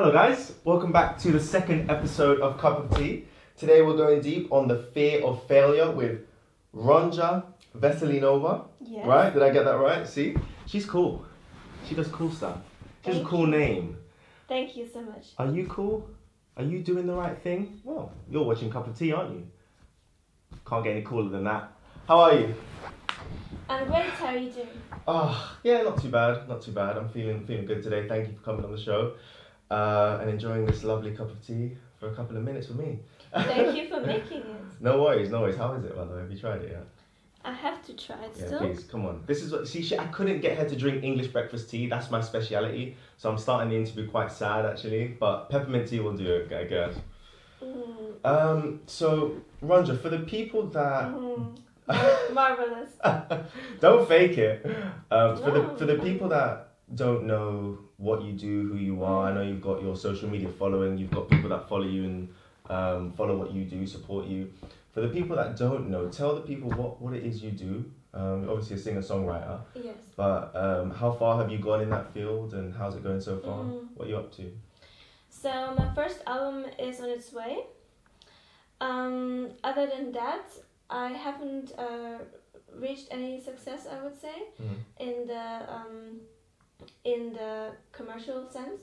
Hello guys, welcome back to the second episode of Cup of Tea. Today we're going deep on the fear of failure with Ronya Vesselinova. Yes. Right? Did I get that right? See? She's cool. She does cool stuff. She has a Thank cool you. name. Thank you so much. Are you cool? Are you doing the right thing? Well, you're watching Cup of Tea, aren't you? Can't get any cooler than that. How are you? I'm great. How are you doing? Yeah, not too bad. Not too bad. I'm feeling good today. Thank you for coming on the show and enjoying this lovely cup of tea for a couple of minutes with me. Thank you for making it. No worries. How is it, by the way? Have you tried it yet? I have to try it Yeah, still. please, come on. This is what, I couldn't get her to drink English breakfast tea. That's my speciality. So I'm starting the interview quite sad, actually. But peppermint tea will do it, I guess. So, Ronya, for the people that... Marvelous. Don't fake it. For the people that don't know what you do, who you are, I know you've got your social media following, you've got people that follow you and follow what you do, support you. For the people that don't know, tell the people what it is you do. You're obviously a singer-songwriter. Yes. But how far have you gone in that field and how's it going so far? What are you up to? So my first album is on its way. Other than that, I haven't reached any success, I would say, in the commercial sense.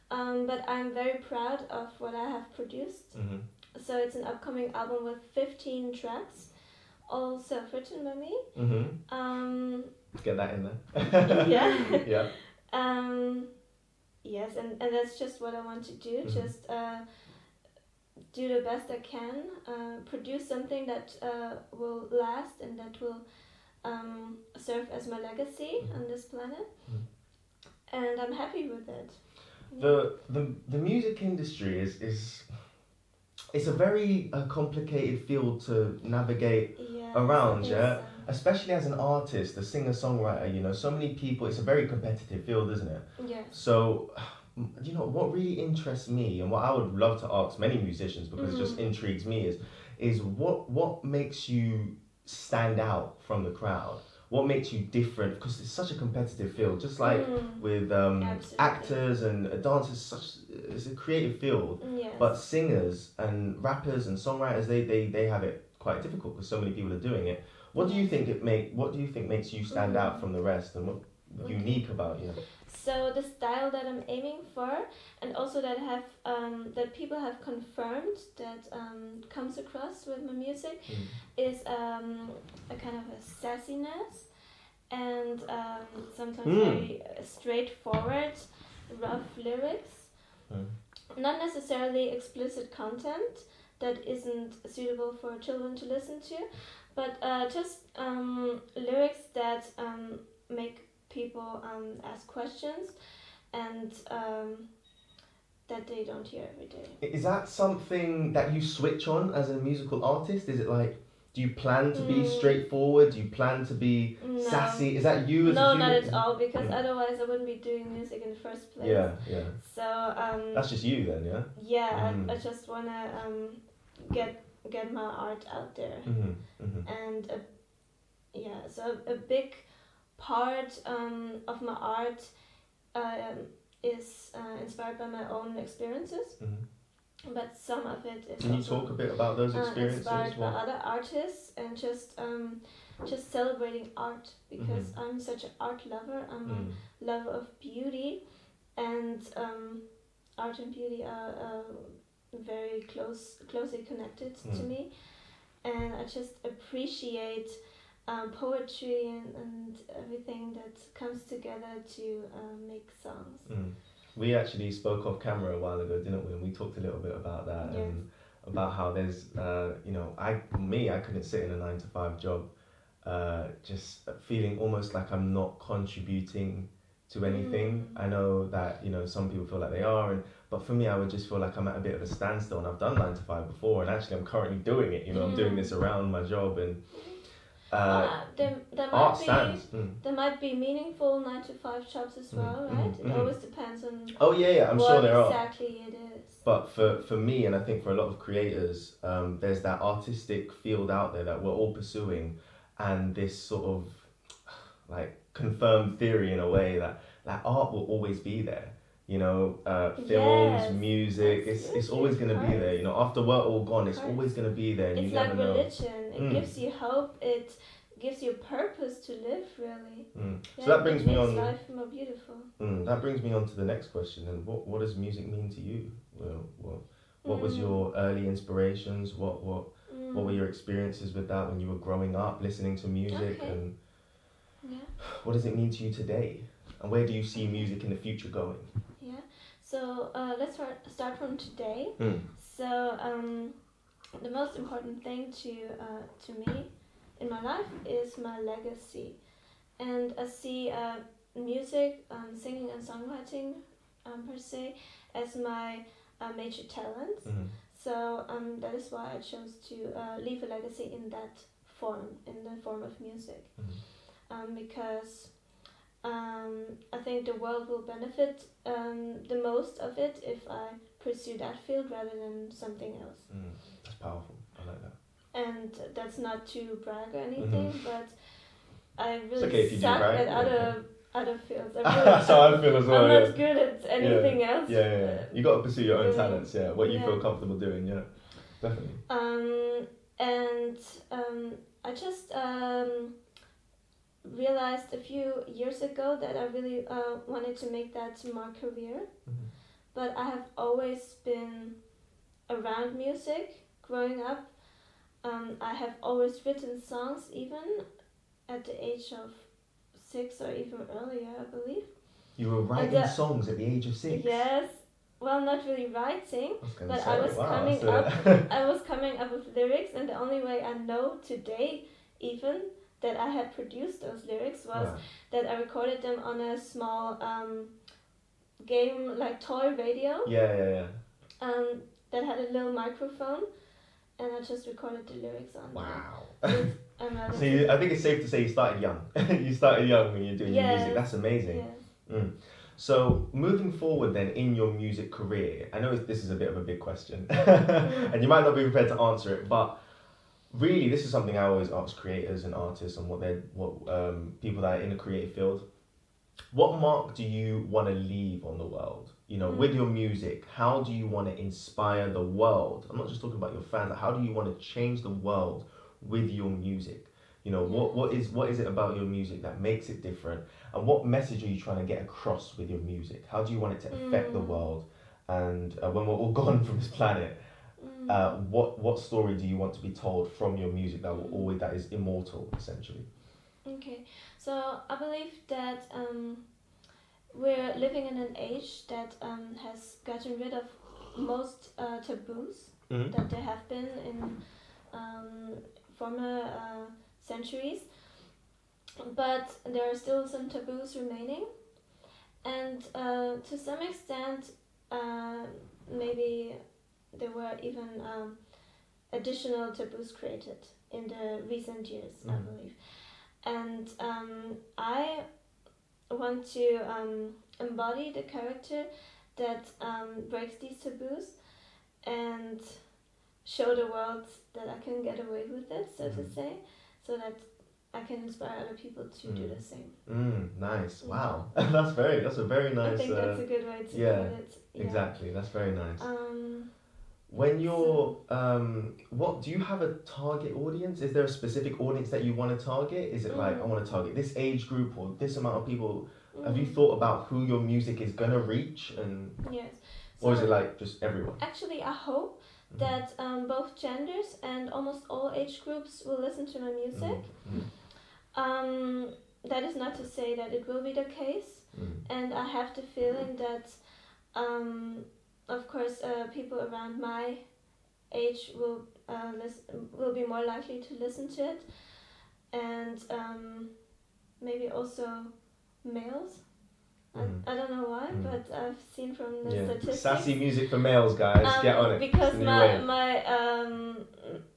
But I'm very proud of what I have produced. So it's an upcoming album with 15 tracks, all self-written by me. Get that in there. Yeah. Yeah. Yes, and that's just what I want to do. Just do the best I can, produce something that will last and that will serve as my legacy on this planet. And I'm happy with it. The music industry is it's a very complicated field to navigate around, yeah? Especially as an artist, a singer-songwriter, so many people, it's a very competitive field, isn't it? Yes. So, what really interests me and what I would love to ask many musicians, because it just intrigues me, is what makes you stand out from the crowd? What makes you different? Because it's such a competitive field, just like with actors and dancers. It's a creative field, Yes. but singers and rappers and songwriters, they have it quite difficult because so many people are doing it. What do you think makes you stand out from the rest, and what's unique about you? So the style that I'm aiming for, and also that that people have confirmed that comes across with my music, is a kind of a sassiness and sometimes very straightforward, rough lyrics. Not necessarily explicit content that isn't suitable for children to listen to, but just lyrics that make people ask questions and that they don't hear every day. Is that something that you switch on as a musical artist? Is it like, do you plan to be straightforward? Do you plan to be sassy? Is that you? No, not at all, because otherwise I wouldn't be doing music in the first place. Yeah. So that's just you then, yeah? Yeah, I just wanna get my art out there. And so a big part of my art is inspired by my own experiences, but some of it is. Can you talk a bit about those experiences? Inspired by other artists and just celebrating art, because I'm such an art lover. I'm a lover of beauty, and art and beauty are very closely connected to me, and I just appreciate poetry and everything that comes together to make songs. We actually spoke off camera a while ago, didn't we? And we talked a little bit about that and about how there's, I couldn't sit in a 9-to-5 job, just feeling almost like I'm not contributing to anything. I know that, some people feel like they are, but for me, I would just feel like I'm at a bit of a standstill, and I've done 9-to-5 before, and actually I'm currently doing it, I'm doing this around my job, and there might be meaningful 9-to-5 jobs as well, right? It always depends on I'm sure there exactly it is. But for me, and I think for a lot of creators, there's that artistic field out there that we're all pursuing, and this sort of like confirmed theory in a way that art will always be there. films, Yes, music. It's always going to be there. After we're all gone, it's always going to be there, and it's you never like know. religion. It gives you hope. It gives you purpose to live, really. So that brings me on. Life more beautiful. That brings me on to the next question. And what does music mean to you? What was your early inspirations? What were your experiences with that when you were growing up, listening to music, and what does it mean to you today? And where do you see music in the future going? Yeah. So let's start from today. So the most important thing to me in my life is my legacy, and I see music, singing and songwriting per se as my major talent. So that is why I chose to leave a legacy in that form, in the form of music, because I think the world will benefit the most of it if I pursue that field rather than something else. That's powerful. I like that. And that's not to brag or anything, but I really okay suck brag, at other fields. That's how I feel as well. I'm not good at anything else. Yeah. You got to pursue your own talents. Yeah, what you feel comfortable doing. Yeah, definitely. I just realized a few years ago that I really wanted to make that my career, but I have always been around music growing up. I have always written songs, even at the age of 6 or even earlier, I believe. You were writing songs at the age of 6? Yes. Well, not really writing, but I was coming up with lyrics, and the only way I know today, even, that I had produced those lyrics was that I recorded them on a small game, like toy radio. Yeah. That had a little microphone, and I just recorded the lyrics on there. Wow. So I think it's safe to say you started young. You started young when you're doing your music. That's amazing. Yes. So moving forward then in your music career, I know this is a bit of a big question, and you might not be prepared to answer it, but really this is something I always ask creators and artists and what people that are in the creative field. What mark do you want to leave on the world? With your music, how do you want to inspire the world? I'm not just talking about your fans. How do you want to change the world with your music? What is it about your music that makes it different? And what message are you trying to get across with your music? How do you want it to affect the world? And when we're all gone from this planet, what story do you want to be told from your music that is immortal, essentially? Okay, so I believe that we're living in an age that has gotten rid of most taboos that there have been in former centuries, but there are still some taboos remaining, and to some extent maybe there were even additional taboos created in the recent years, I believe. And I want to embody the character that breaks these taboos and show the world that I can get away with it, so to say, so that I can inspire other people to do the same. Nice. Wow. That's a very nice. I think that's a good way to put it. Yeah, exactly. That's very nice. When you're, what do you have a target audience? Is there a specific audience that you want to target? Is it like I want to target this age group or this amount of people? Have you thought about who your music is gonna reach? And yes. Or is it like just everyone? Actually, I hope that both genders and almost all age groups will listen to my music. That is not to say that it will be the case, and I have the feeling that, of course, people around my age will be more likely to listen to it, and maybe also males. I don't know why, but I've seen from the statistics. Sassy music for males, guys. Get on it. Because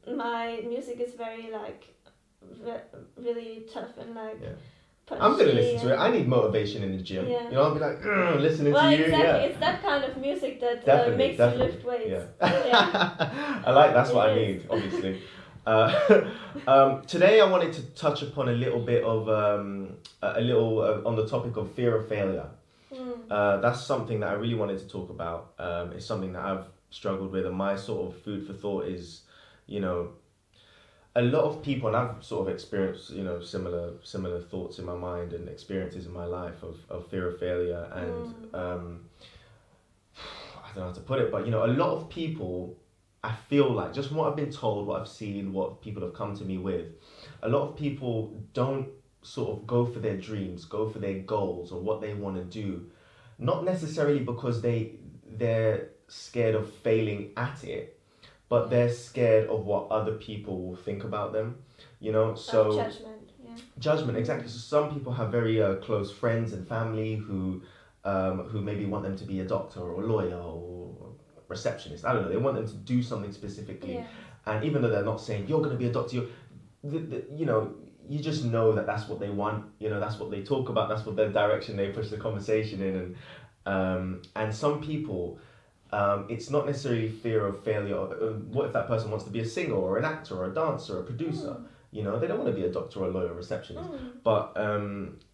my music is very really tough and punchy. I'm gonna listen to it. I need motivation in the gym. I'll be like listening to you. Exactly. It's that kind of music that makes you lift weights. I like. That's what I need, obviously. Today I wanted to touch upon a little bit of on the topic of fear of failure. That's something that I really wanted to talk about. It's something that I've struggled with, and my sort of food for thought is, you know, a lot of people, and I've sort of experienced, you know, similar thoughts in my mind and experiences in my life of fear of failure, and I don't know how to put it, but you know, a lot of people, I feel like, just from what I've been told, what I've seen, what people have come to me with, a lot of people don't sort of go for their dreams, go for their goals or what they want to do, not necessarily because they're scared of failing at it, but they're scared of what other people will think about them, you know. So judgment, exactly. So some people have very close friends and family who maybe want them to be a doctor or a lawyer or a receptionist. I don't know. They want them to do something specifically, and even though they're not saying you're going to be a doctor, you know, you just know that that's what they want. You know, that's what they talk about. That's what the direction they push the conversation in, and some people. It's not necessarily fear of failure. What if that person wants to be a singer or an actor or a dancer or a producer? You know, they don't want to be a doctor or a lawyer or a receptionist. But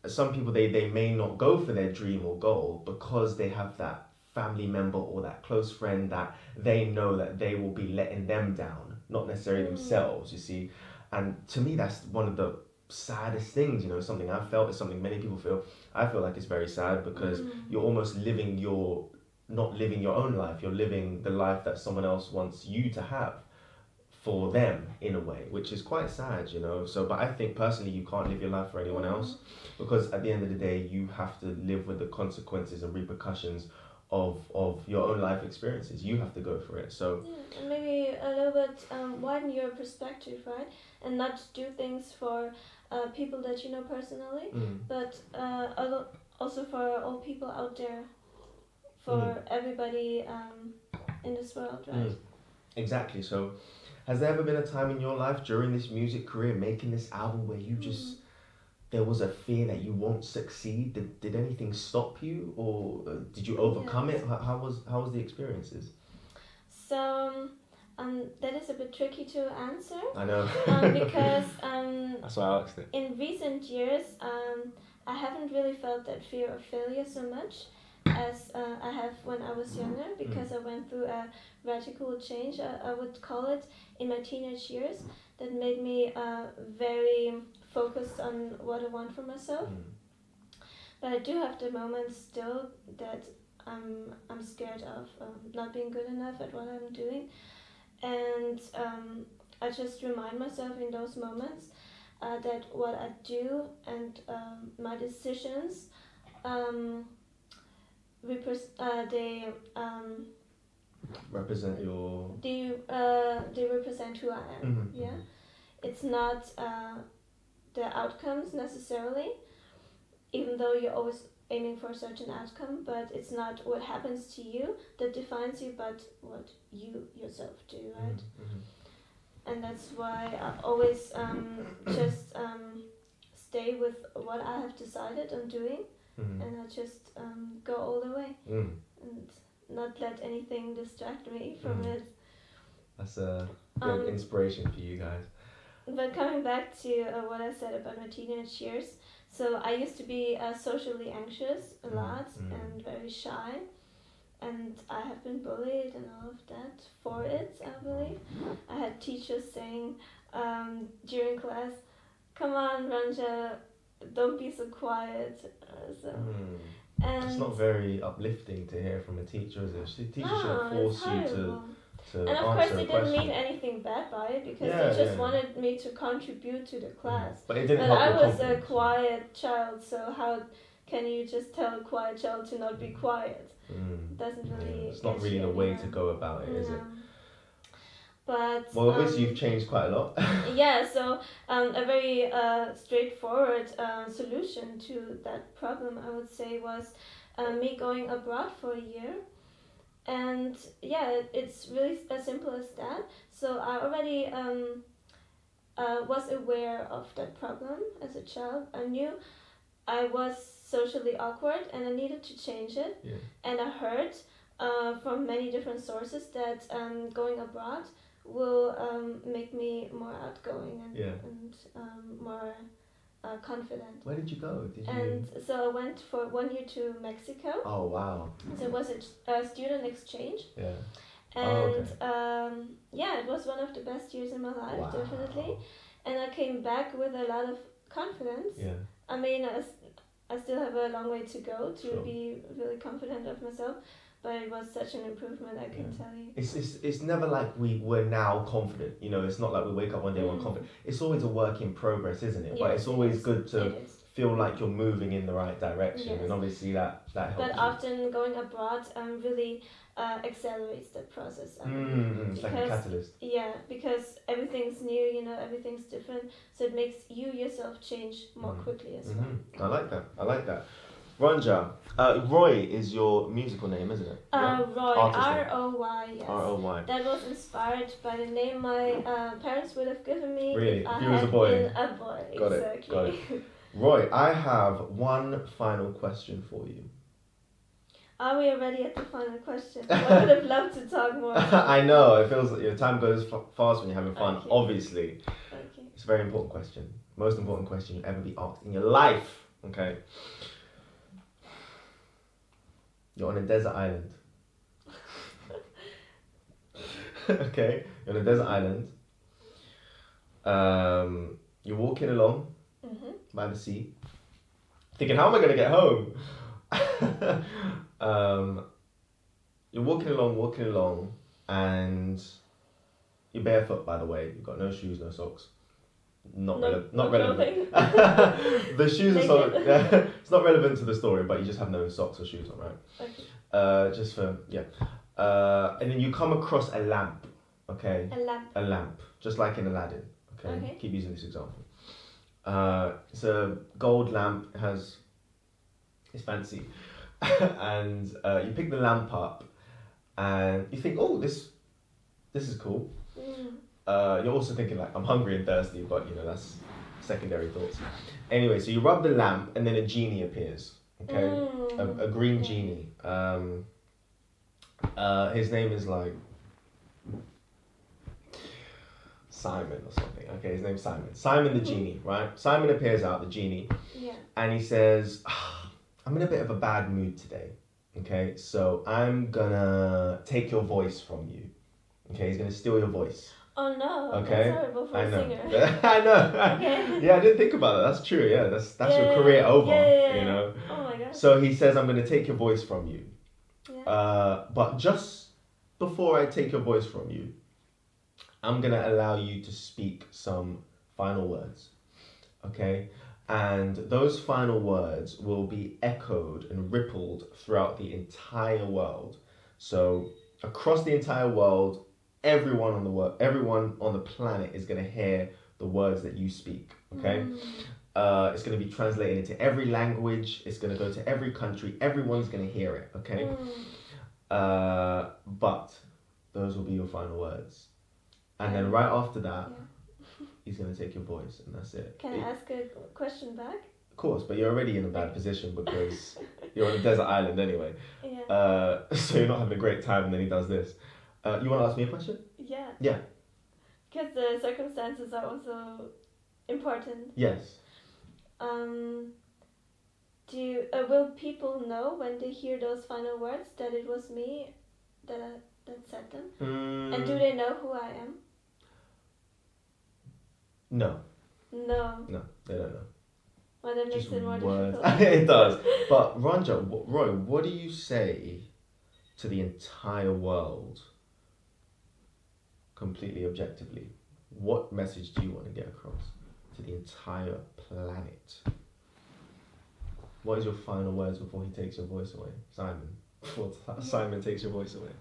some people, they may not go for their dream or goal because they have that family member or that close friend that they know that they will be letting them down, not necessarily themselves, you see. And to me, that's one of the saddest things, you know, something I've felt, is something many people feel. I feel like it's very sad because you're almost not living your own life, you're living the life that someone else wants you to have for them, in a way, which is quite sad, you know. So, but I think personally you can't live your life for anyone else, because at the end of the day you have to live with the consequences and repercussions of your own life experiences. You have to go for it. So and maybe a little bit widen your perspective, right? And not do things for people that you know personally, but also for all people out there, for everybody in this world, right? Exactly. So has there ever been a time in your life during this music career, making this album, where you just there was a fear that you won't succeed? Did anything stop you, or did you overcome it? How was the experiences? So that is a bit tricky to answer. I know. Because that's why I asked it. In recent years, I haven't really felt that fear of failure so much as I have when I was younger, because I went through a radical change, I would call it, in my teenage years, that made me very focused on what I want for myself. But I do have the moments still that I'm scared of not being good enough at what I'm doing, and I just remind myself in those moments that what I do and my decisions they represent your. They represent who I am. It's not the outcomes necessarily, even though you're always aiming for a certain outcome, but it's not what happens to you that defines you, but what you yourself do, right? And that's why I always just stay with what I have decided on doing, and I just go all the way and not let anything distract me from it. That's a good inspiration for you guys. But coming back to what I said about my teenage years, so I used to be socially anxious a lot and very shy, and I have been bullied and all of that for it, I believe. I had teachers saying during class, "Come on, Ronya, don't be so quiet." And it's not very uplifting to hear from a teacher, is it? The teacher should force you to and of course they didn't mean anything bad by it, because they just wanted me to contribute to the class. But it didn't help. I was a quiet child, so how can you just tell a quiet child to not be quiet? It doesn't really. It's not really the way to go about it, is it? But well, obviously you've changed quite a lot. So a very straightforward solution to that problem, I would say, was me going abroad for a year. And it's really as simple as that. So I already was aware of that problem as a child. I knew I was socially awkward and I needed to change it. And I heard from many different sources that going abroad will make me more outgoing and more confident. Where did you go? And so I went for 1 year to Mexico. Oh wow! So it was a student exchange. Yeah. And yeah, it was one of the best years in my life, definitely. And I came back with a lot of confidence. Yeah. I mean, I still have a long way to go to be really confident of myself, but it was such an improvement, I can tell you. It's never like we're now confident, you know, it's not like we wake up one day and we're confident. It's always a work in progress, isn't it? Yes, but it's always good to feel like you're moving in the right direction, and obviously that helps. But often going abroad really accelerates the process. It's like a catalyst. Yeah, because everything's new, you know, everything's different, so it makes you yourself change more quickly as well. I like that. Ronya, Roy is your musical name, isn't it? Roy, R-O-Y, yes. R-O-Y. That was inspired by the name my parents would have given me really? if I you was had a boy. been a boy. Got exactly. it. Roy, I have one final question for you. Are we already at the final question? I would have loved to talk more. I know, it feels like your time goes fast when you're having fun, obviously. Okay. It's a very important question. Most important question you'll ever be asked in your life. Okay. You're on a desert island. Okay, you're on a desert island. You're walking along by the sea, thinking, how am I going to get home? You're walking along, and you're barefoot, by the way. You've got no shoes, no socks. Not relevant. The shoes are so it's not relevant to the story, but you just have no socks or shoes on, right? Okay. Just for and then you come across a lamp. Okay. A lamp, just like in Aladdin. Okay. Keep using this example. It's a gold lamp. It's fancy, and you pick the lamp up, and you think, oh, this is cool. You're also thinking like, I'm hungry and thirsty, but you know, that's secondary thoughts. Anyway, so you rub the lamp and then a genie appears. Okay, a green genie. His name is like Simon or something. Okay, his name's Simon. Simon the genie, right? Simon appears out, the genie, and he says, I'm in a bit of a bad mood today. Okay, so I'm gonna take your voice from you. Okay, he's gonna steal your voice. Oh no! Okay, that's horrible for a singer. I know. Okay. Yeah, I didn't think about that. That's true. Yeah, that's your career over. You know. Oh my god. So he says, "I'm going to take your voice from you." Yeah. But just before I take your voice from you, I'm going to allow you to speak some final words. Okay, and those final words will be echoed and rippled throughout the entire world. So across the entire world. Everyone on the planet is going to hear the words that you speak, okay? It's going to be translated into every language. It's going to go to every country. Everyone's going to hear it, okay? But those will be your final words. And then right after that, he's going to take your voice, and that's it. Can I ask a question back? Of course, but you're already in a bad position because you're on a desert island anyway. Yeah. So you're not having a great time, and then he does this. You want to ask me a question? Yeah. Yeah. Because the circumstances are also important. Yes. Will people know when they hear those final words that it was me that said them? And do they know who I am? No. No. No, they don't know. Well, that makes it more difficult. It does. But Ronya, Roy, what do you say to the entire world? Completely objectively, what message do you want to get across to the entire planet? What is your final words before he takes your voice away, Simon? Before Simon takes your voice away.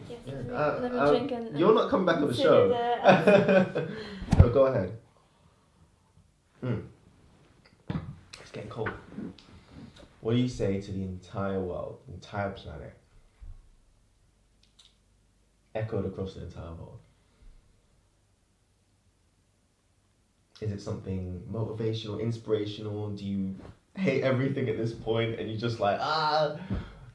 Yes, let me drink and you're not coming back on the show. No, go ahead. It's getting cold. What do you say to the entire world, the entire planet? Echoed across the entire world. Is it something motivational, inspirational? Do you hate everything at this point and you just like,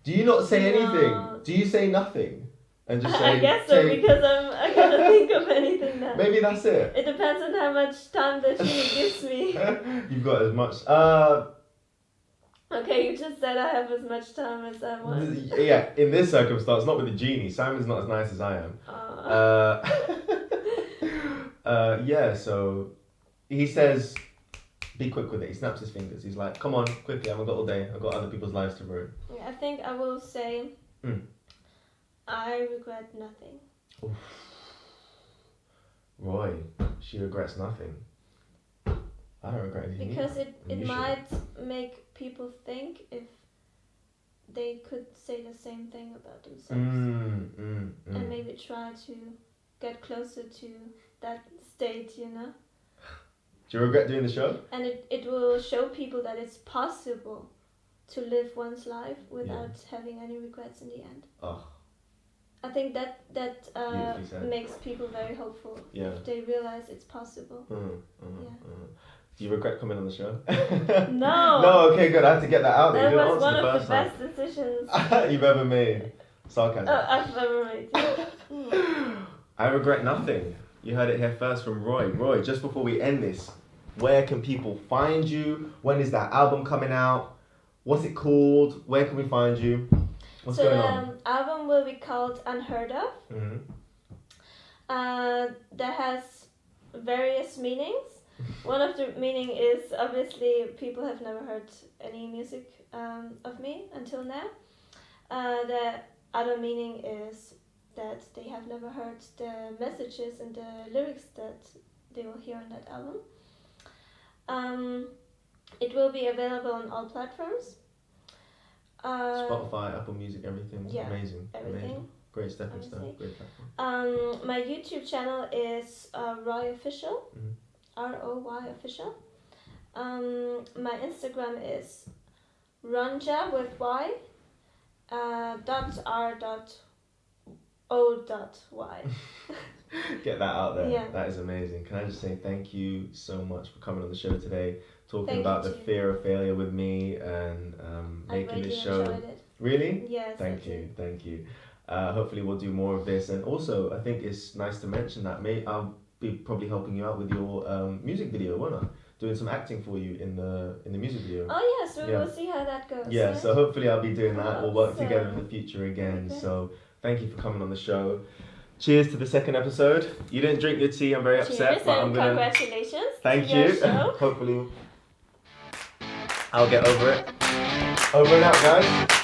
do you not say anything? Do you say nothing? And just say, I guess so, because I can't think of anything No. Maybe that's it. It depends on how much time the genie gives me. You've got as much. Okay, you just said I have as much time as I want. Yeah, in this circumstance, not with the genie. Simon's not as nice as I am. Yeah, so he says, be quick with it. He snaps his fingers. He's like, come on, quickly, I haven't got all day. I've got other people's lives to ruin. Yeah, I think I will say, I regret nothing. Oof. Roy, she regrets nothing. I don't regret anything. Because it might make people think if they could say the same thing about themselves. And maybe try to get closer to that state, you know? Do you regret doing the show? And it will show people that it's possible to live one's life without having any regrets in the end. Oh. I think that makes people very hopeful. Yeah. If they realize it's possible. Do you regret coming on the show? No. No, okay, good. I have to get that out there. That was one of the best decisions you've ever made. Sarcasm. I've ever made. Yeah. I regret nothing. You heard it here first from Roy. Roy, just before we end this, where can people find you? When is that album coming out? What's it called? Where can we find you? What's going on? The album will be called Unheard of. That has various meanings. One of the meaning is obviously people have never heard any music of me until now. The other meaning is that they have never heard the messages and the lyrics that they will hear on that album. It will be available on all platforms. Spotify, Apple Music, everything. Yeah, Amazing. everything. Amazing. Great stepping stone. Great platform. My YouTube channel is Roy Official. ROY Official. My Instagram is Ronya with Y. .r.o.y. Get that out there. Yeah. That is amazing. Can I just say thank you so much for coming on the show today, talking Thank about you the too. fear of failure with me and making this show. Enjoyed it. Really? Yes. Thank you. Hopefully we'll do more of this, and also I think it's nice to mention that I'll be probably helping you out with your music video, won't I? Doing some acting for you in the music video. Oh yes, we will see how that goes. Yeah, so hopefully I'll be doing that. We'll work So- together in the future again. Okay. So thank you for coming on the show. Cheers to the second episode. You didn't drink your tea. I'm very upset, Cheers but I'm and gonna. congratulations. Thank to your you. show. Hopefully, I'll get over it. Over and out, guys.